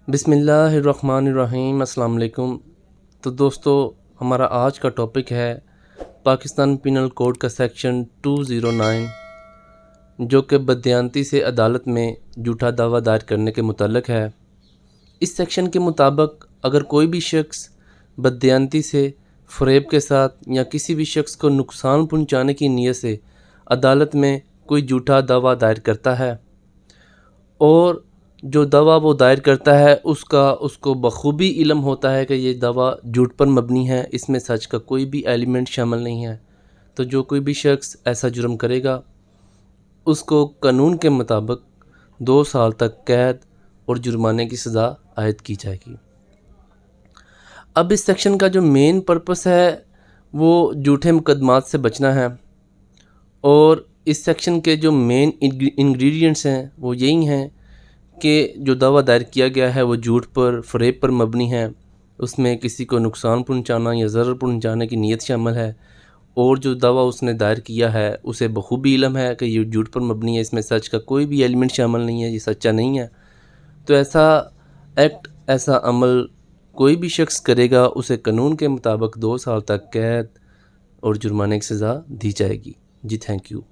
बिस्मिल्लाहिर्रहमानिर्रहीम अस्सलाम वालेकुम। तो दोस्तों, हमारा आज का टॉपिक है पाकिस्तान पिनल कोड का सेक्शन 209, जो कि बददियानती से अदालत में झूठा दावा दायर करने के मुतल्लिक़ है। इस सेक्शन के मुताबिक अगर कोई भी शख्स बददियानती से, फ़रेब के साथ या किसी भी शख्स को नुकसान पहुंचाने की नीयत से अदालत में कोई झूठा दावा दायर करता है और जो दावा वो दायर करता है उसको बखूबी इल्म होता है कि ये दावा झूठ पर मबनी है, इसमें सच का कोई भी एलिमेंट शामिल नहीं है, तो जो कोई भी शख्स ऐसा जुर्म करेगा उसको कानून के मुताबिक 2 साल तक कैद और जुर्माने की सज़ा आयद की जाएगी। अब इस सेक्शन का जो मेन पर्पस है वो झूठे मुकदमात से बचना है और इस सेक्शन के जो मेन इंग्रेडिएंट्स हैं वो यही हैं कि जो दावा दायर किया गया है वो झूठ पर, फ़रेब पर मबनी है, उसमें किसी को नुकसान पहुंचाना या ज़रर पहुंचाने की नीयत शामिल है और जो दावा उसने दायर किया है उसे बखूबी इल्म है कि ये झूठ पर मबनी है, इसमें सच का कोई भी एलिमेंट शामिल नहीं है, ये सच्चा नहीं है। तो ऐसा एक्ट, ऐसा अमल कोई भी शख्स करेगा उसे कानून के मुताबिक 2 साल तक कैद और जुर्माने की सज़ा दी जाएगी। जी, थैंक यू।